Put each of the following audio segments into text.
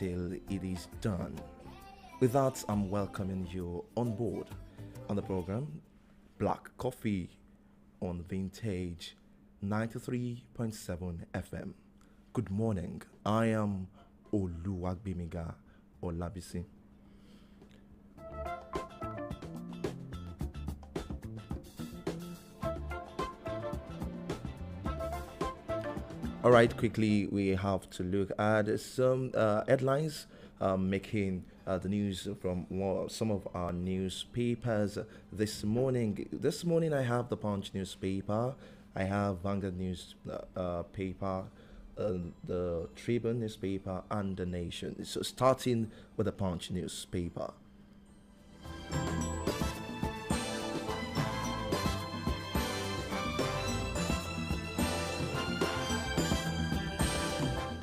till it is done. With that, I'm welcoming you on board on the program Black Coffee on Vintage 93.7 FM. Good morning. I am Oluwagbemiga Olabisi. All right, quickly, we have to look at some headlines making the news from some of our newspapers this morning. This morning, I have the Punch newspaper, I have Vanguard newspaper, the Tribune newspaper, and the Nation. So, starting with the Punch newspaper.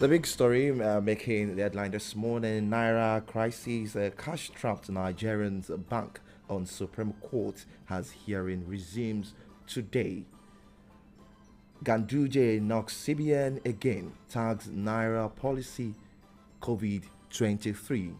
The big story making the headline this morning: Naira crisis, cash-strapped Nigerians bank on Supreme Court as hearing resumes today. Ganduje knocks CBN again, tags Naira policy COVID-23.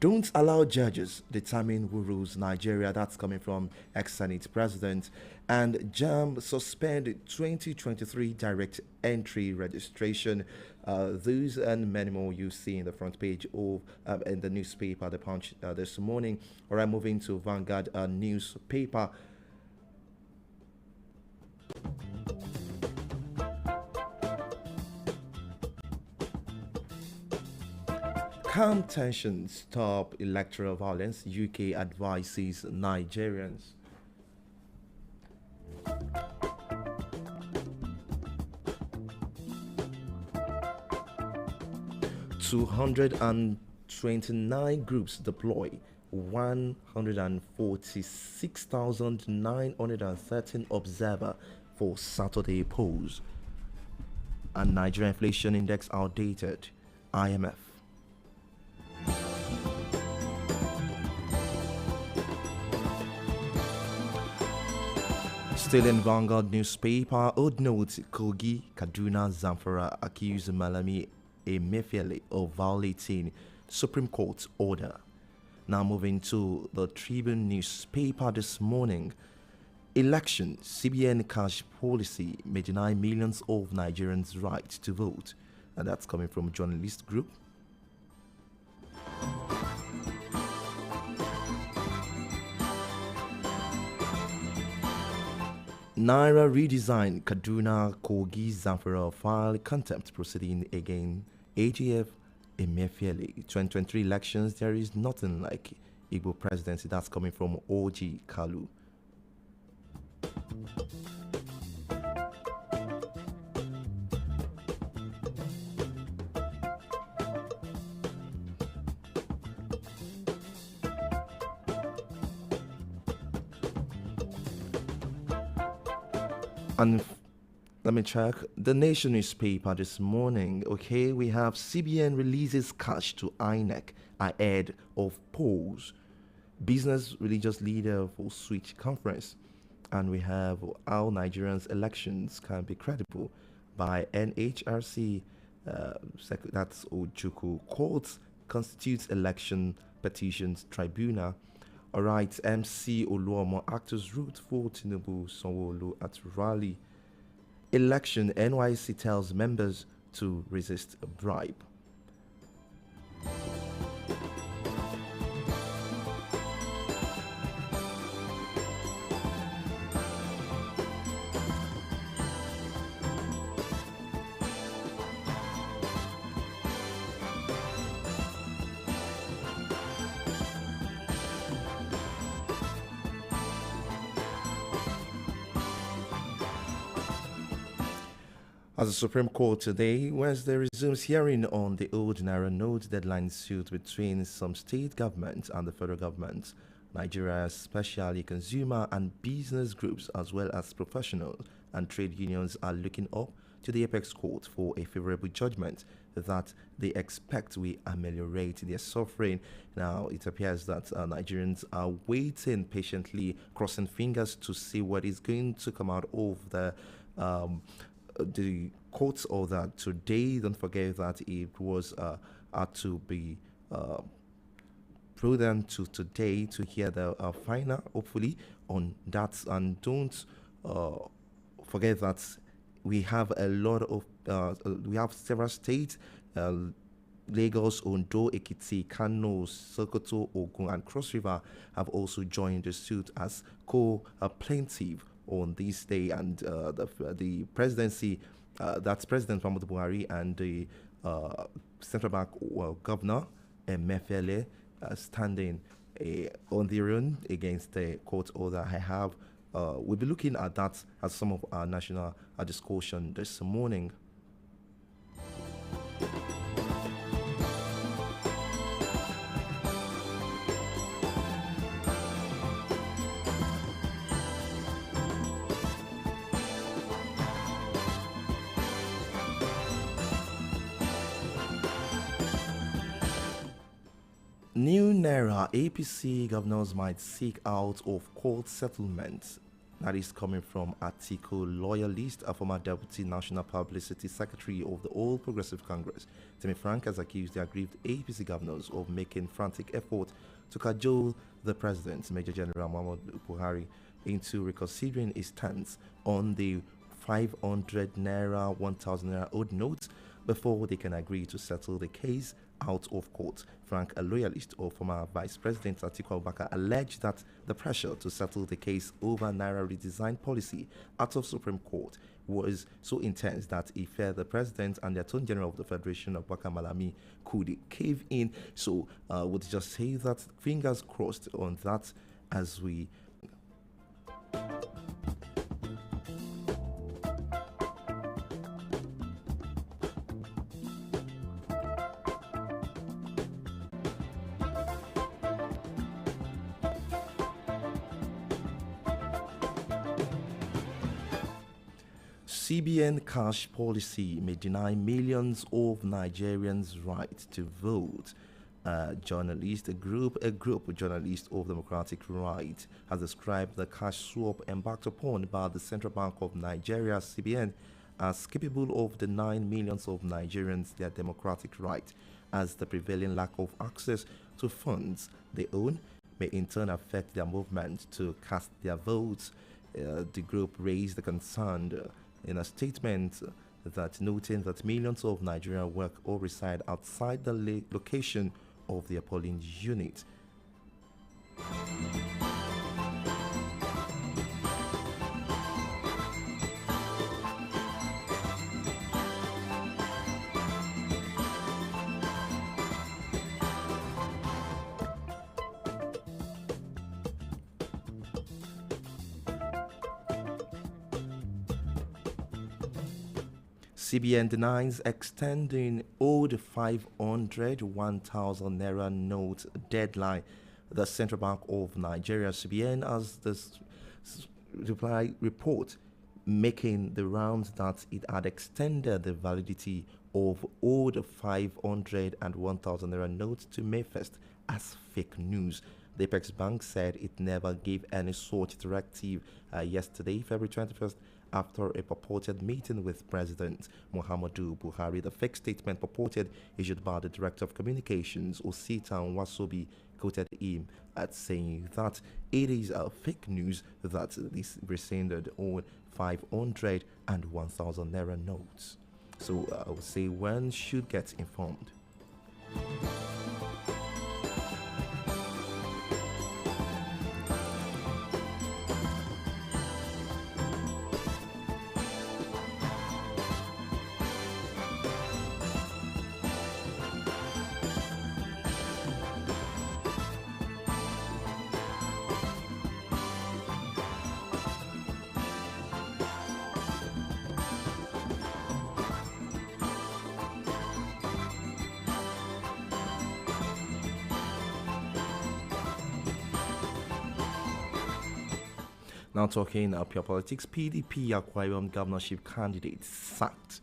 Don't allow judges determine who rules Nigeria. That's coming from ex-Senate President. And JAM suspend 2023 direct entry registration. Those and many more you see in the front page of in the newspaper, The Punch, this morning. All right, moving to Vanguard newspaper. Calm tensions, stop electoral violence. UK advises Nigerians. $229 groups deploy, 146,913 observer for Saturday polls. And Nigeria inflation index outdated. IMF. Still in Vanguard newspaper, old notes: Kogi, Kaduna, Zamfara accuse Malami Emefiele of violating Supreme Court order. Now moving to the Tribune newspaper this morning. Election, CBN cash policy may deny millions of Nigerians' right to vote. And that's coming from journalist group. Naira redesign, Kaduna, Kogi, Zamfara file contempt proceeding again. AGF Emefiele. 2023 elections, there is nothing like Igbo presidency. That's coming from OG Kalu. And let me check the Nation newspaper this morning. Okay, we have CBN releases cash to INEC ahead of polls. Business religious leader for switch conference. And we have how Nigerians' elections can be credible by NHRC. That's Ojuku. Courts constitutes election petitions tribunal. All right, MC Oluomo actors root for Tinubu Sanwo-Olu at rally. Election, NYC tells members to resist a bribe. As the Supreme Court today, Wednesday, resumes hearing on the old Naira note deadline suit between some state governments and the federal government. Nigeria, especially consumer and business groups, as well as professional and trade unions, are looking up to the apex court for a favorable judgment that they expect will ameliorate their suffering. Now, it appears that Nigerians are waiting patiently, crossing fingers to see what is going to come out of the court order today. Don't forget that it was had to be prudent to today to hear the final, hopefully, on that. And don't uh, forget that we have a lot of we have several states. Lagos, Ondo, Ekiti, Kano, Sokoto, Ogun, and Cross River have also joined the suit as co-plaintiff on this day, and the presidency, that's President Muhammadu Buhari and the central bank governor Mefele standing on their own against the court order. We'll be looking at that as some of our national discussion this morning. New Naira APC governors might seek out of court settlement. That is coming from Atiku loyalist, a former deputy national publicity secretary of the All Progressive Congress. Timmy Frank has accused the aggrieved APC governors of making frantic effort to cajole the president, Major General Muhammadu Buhari, into reconsidering his stance on the 500 Naira, 1000 Naira old notes before they can agree to settle the case out of court. Frank, a loyalist of former Vice President Atiku Abubakar, alleged that the pressure to settle the case over Naira redesign policy out of Supreme Court was so intense that he feared the President and the Attorney General of the Federation, Abubakar Malami, could cave in. So would just say that fingers crossed on that as we CBN cash policy may deny millions of Nigerians right to vote. A group of journalists of democratic right has described the cash swap embarked upon by the Central Bank of Nigeria (CBN) as capable of denying millions of Nigerians their democratic right, as the prevailing lack of access to funds they own may in turn affect their movement to cast their votes. The group raised the concern in a statement that noting that millions of Nigerians work or reside outside the location of the polling unit. CBN denies extending old 500, 1000 Naira note deadline. The Central Bank of Nigeria (CBN) has this report making the rounds that it had extended the validity of old 500 and 1000 Naira notes to May 1st as fake news. The Apex Bank said it never gave any such directive yesterday, February 21st, after a purported meeting with President Muhammadu Buhari. The fake statement purported issued by the Director of Communications, Osita Wasobi, quoted him at saying that it is fake news that this rescinded on 500 and 1000 Naira notes. So I would say one should get informed. Now talking pure politics, PDP Akwa Ibom governorship candidate sacked.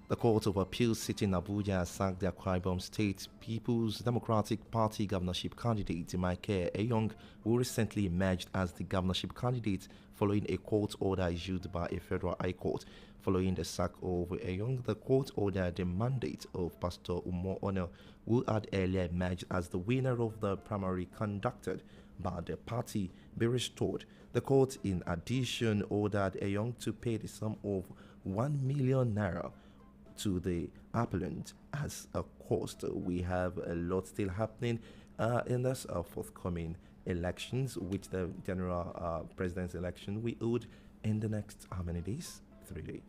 The Court of Appeal sitting in Abuja has sacked the Akwa Ibom State People's Democratic Party governorship candidate Michael Eyong, who recently emerged as the governorship candidate following a court order issued by a federal high court. following the sack of Eyong. The court ordered the mandate of Pastor Umo Ono, who had earlier emerged as the winner of the primary conducted by the party, be restored. The court, in addition, ordered Eyong to pay the sum of 1 million naira to the appellant as a cost. We have a lot still happening in this forthcoming elections, which the general president's election we hold in the next how many days? 3 days.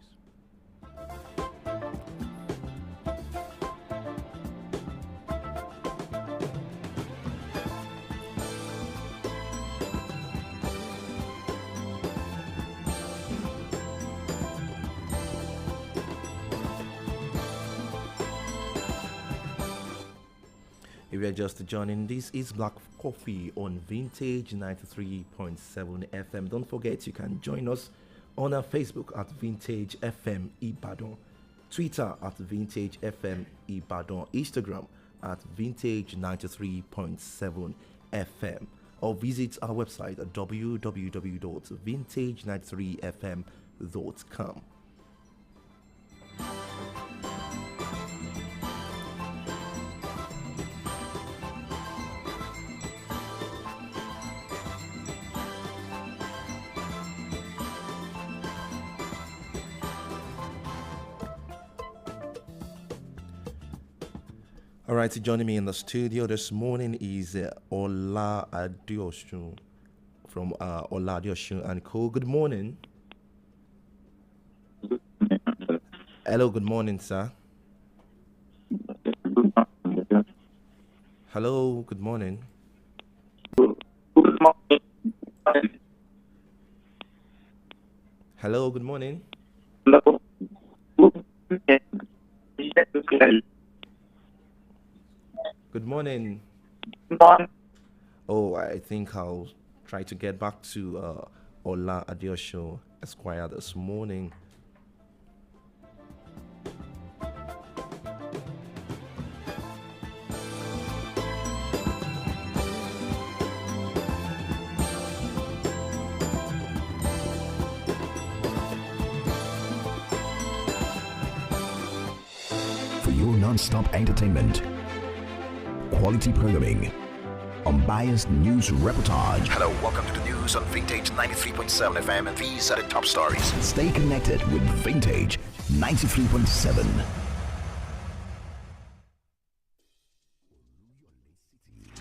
If you're just joining, this is Black Coffee on Vintage 93.7 FM. Don't forget you can join us on our Facebook at Vintage FM Ibadan, Twitter at Vintage FM Ibadan, Instagram at Vintage 93.7 FM, or visit our website at www.vintage93fm.com. All right, joining me in the studio this morning is Ola Adiosun from Ola Adiosun and Co. Good morning. Hello, good morning, sir. Hello, good morning. Hello, good morning. Good morning. Oh, I think I'll try to get back to Ola Adeosho Esquire this morning. For your non-stop entertainment, quality programming, unbiased news reportage. Hello, welcome to the news on Vintage 93.7 FM, and these are the top stories. Stay connected with Vintage 93.7.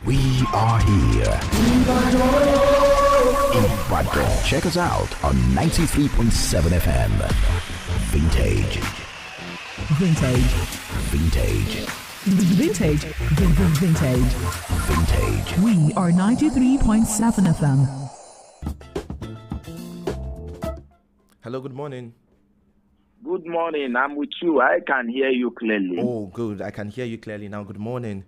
We are here. Ibadan. Check us out on 93.7 FM. Vintage. Vintage. Vintage. Vintage. Vintage. Vintage. We are 93.7 FM. Hello, good morning. Good morning. I'm with you. I can hear you clearly. Oh, good. I can hear you clearly now. Good morning.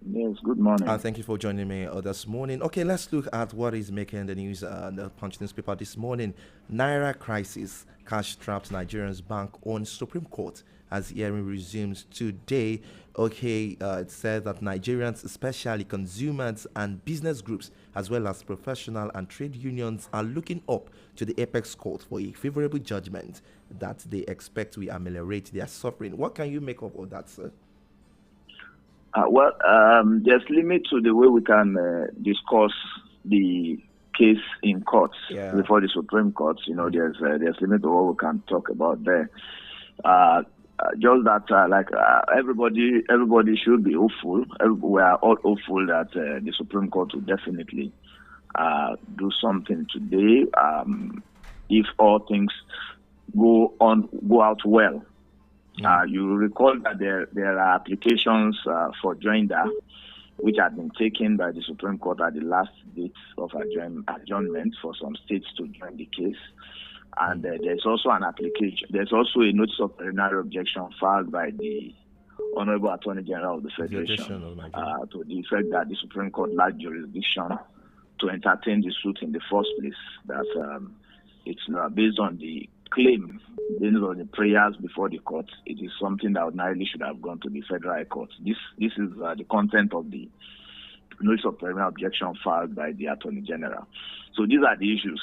Yes, good morning. Thank you for joining me this morning. Okay, let's look at what is making the news the Punch newspaper this morning. Naira crisis, cash-strapped Nigerians bank on Supreme Court as hearing resumes today. Okay, it says that Nigerians, especially consumers and business groups, as well as professional and trade unions, are looking up to the apex court for a favorable judgment that they expect will ameliorate their suffering. What can you make of all that, sir? There's limit to the way we can discuss the case in courts before the Supreme Court. You know, there's limit to what we can talk about there. Just that, everybody should be hopeful. We are all hopeful that the Supreme Court will definitely do something today. If all things go out well. You recall that there are applications for joinder, which had been taken by the Supreme Court at the last date of adjournment for some states to join the case. And there's also an application. There's also a notice of preliminary objection filed by the Honorable Attorney General of the Federation to the effect that the Supreme Court lacked jurisdiction to entertain the suit in the first place. That it's based on the claim, based on the prayers before the court, it is something that ordinarily should have gone to the Federal Court. This is the content of the notice of preliminary objection filed by the Attorney General. So these are the issues.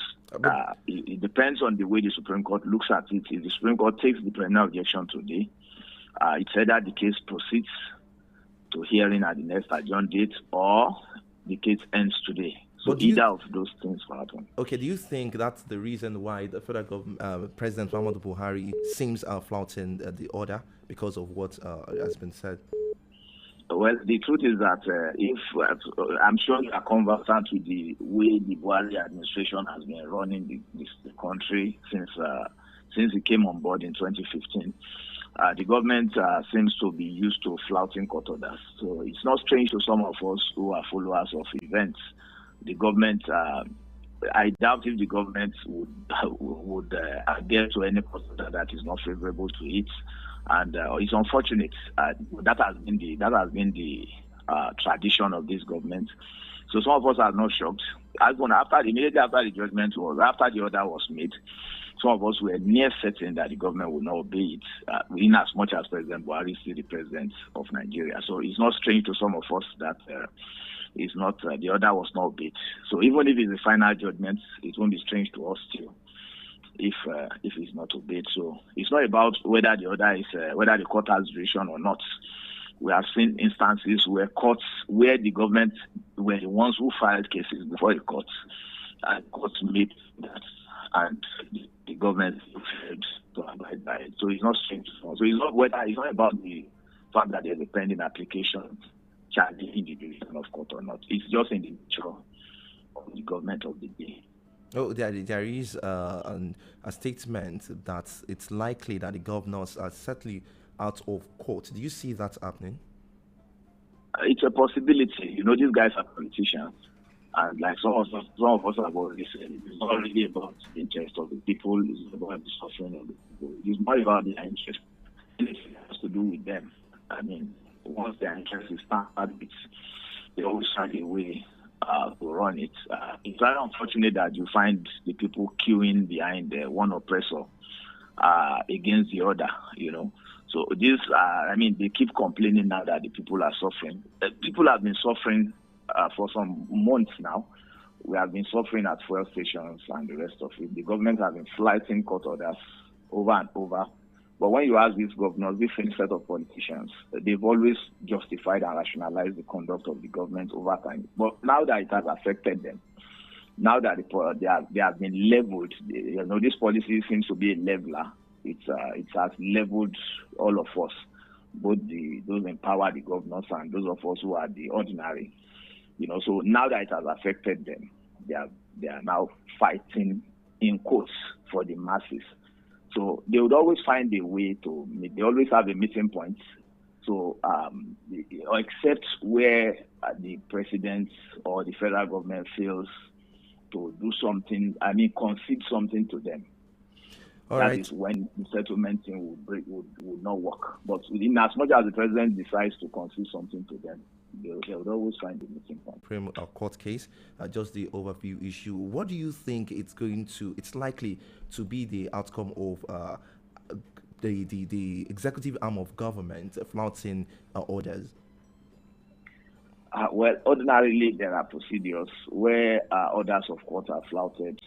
It depends on the way the Supreme Court looks at it. If the Supreme Court takes the preliminary objection today, it's either the case proceeds to hearing at the next adjourned date or the case ends today. So either of those things will happen. Okay, do you think that's the reason why the federal government, President Muhammadu Buhari, seems flouting the order because of what has been said? Well, the truth is that if I'm sure you are conversant with the way the Buhari administration has been running the country since it came on board in 2015. The government seems to be used to flouting court orders. So it's not strange to some of us who are followers of events. The government, I doubt if the government would adhere to any court order that is not favorable to it. And it's unfortunate. That has been the tradition of this government. So some of us are not shocked. Immediately after the judgment after the order was made, some of us were near certain that the government would not obey it, in as much as President Buhari is still the president of Nigeria. So it's not strange to some of us that the order was not obeyed. So even if it's a final judgment, it won't be strange to us still if it's not obeyed. So it's not about whether the order is whether the court has jurisdiction or not. We have seen instances where the government were the ones who filed cases before the courts, and courts made that, and the government failed to abide by it. So it's not strange. So it's not about the fact that there's a pending application challenging the jurisdiction of court or not. It's just in the nature of the government of the day. Oh, there is a statement that it's likely that the governors are certainly out of court. Do you see that happening? It's a possibility. These guys are politicians. And like some of us have already said, it's not really about the interest of the people, it's about the suffering of the people. It's not about their interest. Anything has to do with them. I mean, once their interest is started, they always find a way to run it. It's very unfortunate that you find the people queuing behind one oppressor against the other, So this, they keep complaining now that the people are suffering. People have been suffering for some months now. We have been suffering at fuel stations and the rest of it. The government has been flouting court orders over and over. But when you ask these governors, this same set of politicians, they've always justified and rationalized the conduct of the government over time. But now that it has affected them, now that they have been leveled, this policy seems to be a leveler. It has leveled all of us, both those empowered the governors and those of us who are the ordinary. So now that it has affected them, they are now fighting in quotes for the masses. So they would always find a way to meet. They always have a meeting point. So except where the president or the federal government fails to do something, concede something to them. That is when the settlement thing would not work. But in as much as the president decides to concede something to them, they would always find a meeting point. Supreme Court case, just the overview issue. What do you think it's likely to be the outcome of the executive arm of government flouting orders? Well, ordinarily there are procedures where orders of court are flouted.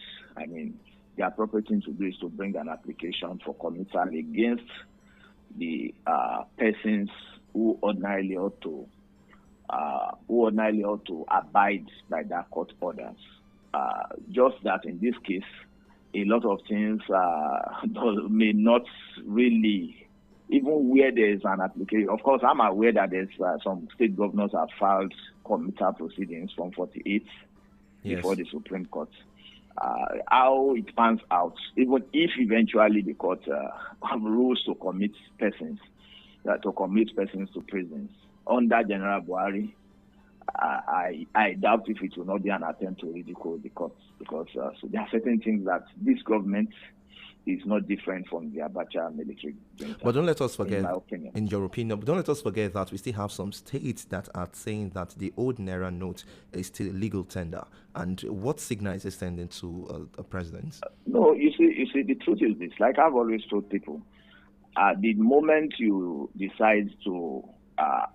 The appropriate thing to do is to bring an application for committal against the persons who ordinarily ought to abide by that court orders. Just that in this case, a lot of things may not really, even where there is an application. Of course, I'm aware that there's some state governors have filed committal proceedings from 48 before the Supreme Court. How it pans out, even if eventually the court rules to commit persons to prisons under General Buhari, I doubt if it will not be an attempt to ridicule the courts, because so there are certain things that this government is not different from the Abacha military. But don't let us forget, in my opinion, in your opinion, but don't let us forget that we still have some states that are saying that the old Naira note is still legal tender. And what signal is it sending to a president? No, you see, the truth is this. Like I've always told people, the moment you decide to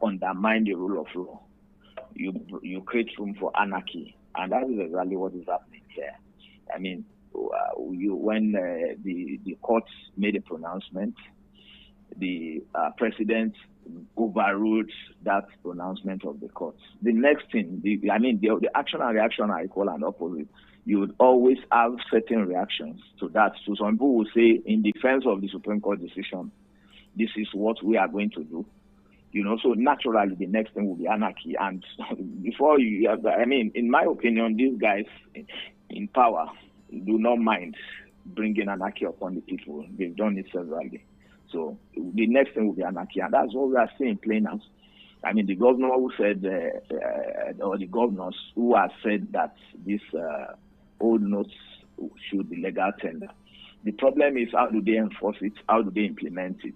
undermine the rule of law, you create room for anarchy, and that is exactly what is happening here. when the courts made a pronouncement, the president overruled that pronouncement of the courts. The next thing, the action and reaction are equal and opposite. You would always have certain reactions to that. So some people will say, in defense of the Supreme Court decision, this is what we are going to do. So naturally the next thing will be anarchy. And in my opinion, these guys in power do not mind bringing anarchy upon the people. They've done it severally. So the next thing will be anarchy, and that's what we are seeing plain out. The governor who said, or the governors who have said that these old notes should be legal tender. The problem is, how do they enforce it? How do they implement it?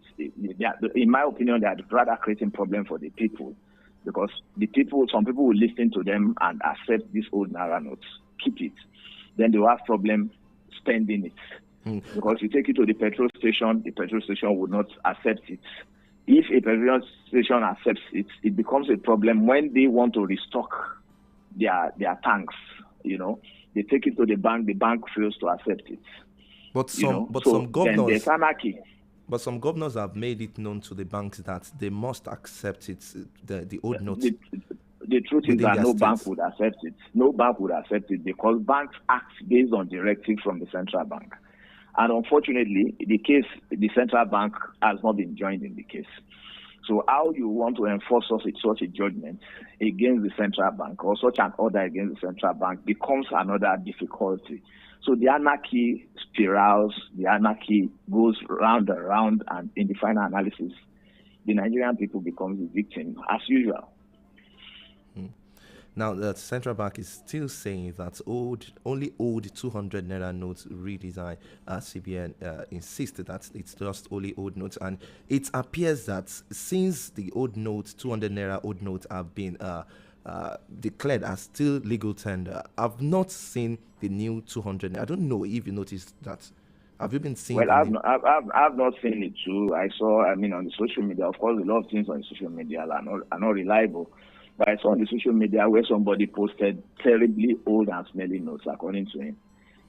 In my opinion, they are rather creating problem for the people, because some people will listen to them and accept these old naira notes, keep it. Then they will have problem spending it. Because you take it to the petrol station would not accept it. If a petrol station accepts it, it becomes a problem when they want to restock their tanks. They take it to the bank fails to accept it. Some governors, there's anarchy. But some governors have made it known to the banks that they must accept it, the old notes. The truth is that no bank would accept it. No bank would accept it because banks act based on directive from the central bank. And unfortunately, the central bank has not been joined in the case. So how you want to enforce such a judgment against the central bank or such an order against the central bank becomes another difficulty. So the anarchy spirals, the anarchy goes round and round, and in the final analysis, the Nigerian people becomes the victim as usual. Now, the central bank is still saying that only old 200 naira notes redesign. CBN insisted that it's just only old notes, and it appears that since the old notes, 200 naira old notes, have been declared as still legal tender, I've not seen the new 200. I don't know if you noticed that. Have you been seeing? Well, I've not seen it too. I saw, on the social media. Of course, a lot of things on social media are not reliable. But I saw on the social media where somebody posted terribly old and smelly notes, according to him,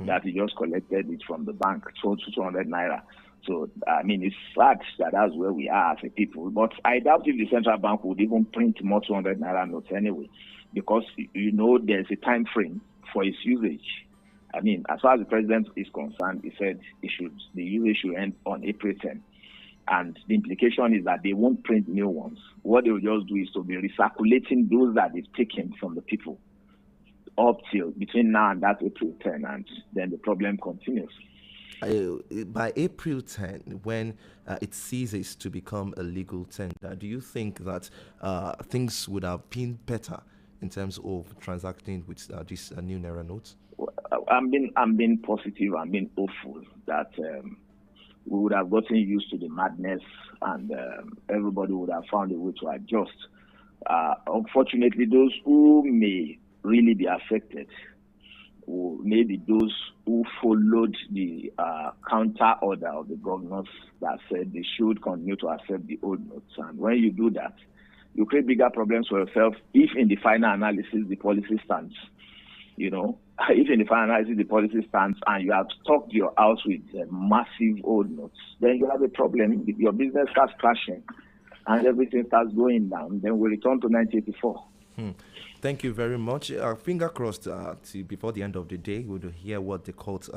that he just collected it from the bank, sold 200 naira. So, it's sad that that's where we are as a people. But I doubt if the central bank would even print more 200 naira notes anyway, because, there's a time frame for its usage. As far as the president is concerned, he said the usage should end on April 10. And the implication is that they won't print new ones. What they will just do is to be recirculating those that they've taken from the people up till between now and that April 10, and then the problem continues. By April 10, when it ceases to become a legal tender, do you think that things would have been better in terms of transacting with these new naira notes? I'm being positive. I'm being hopeful that we would have gotten used to the madness, and everybody would have found a way to adjust. Unfortunately, those who may really be affected may be those who followed the counter order of the governors that said they should continue to accept the old notes. And when you do that, you create bigger problems for yourself if in the final analysis the policy stands. If in the final analysis the policy stands and you have stocked your house with massive old notes, then you have a problem. Your business starts crashing and everything starts going down. Then we return to 1984. Thank you very much. Finger crossed before the end of the day, we'll hear what the court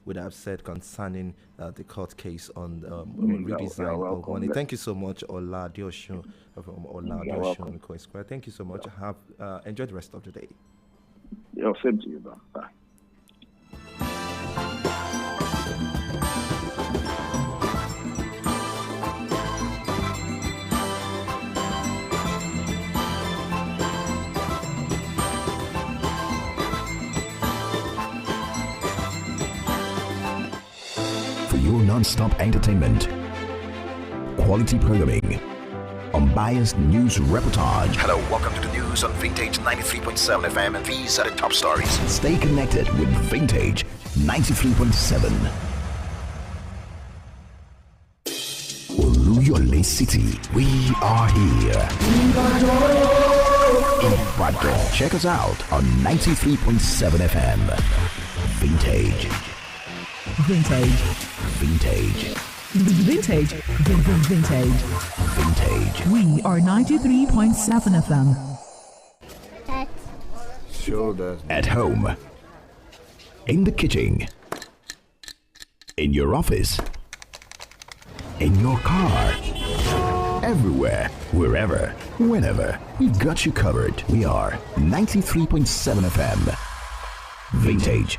would have said concerning the court case on redesign of money. Thank you so much, Ola Dioshun from Ola Dioshun Coin Square. Thank you so much. Enjoy the rest of the day. Same to you, bro. Bye. For your non-stop entertainment, quality programming, unbiased news reportage. Hello, welcome to the news on Vintage 93.7 FM, and these are the top stories. Stay connected with Vintage 93.7. Oluyole City, we are here. Ibadan. Check us out on 93.7 FM. Vintage Vintage. Vintage. Vintage. Vintage. Vintage. We are 93.7 FM. Shoulders. At home. In the kitchen. In your office. In your car. Everywhere. Wherever. Whenever. We've got you covered. We are 93.7 FM. Vintage.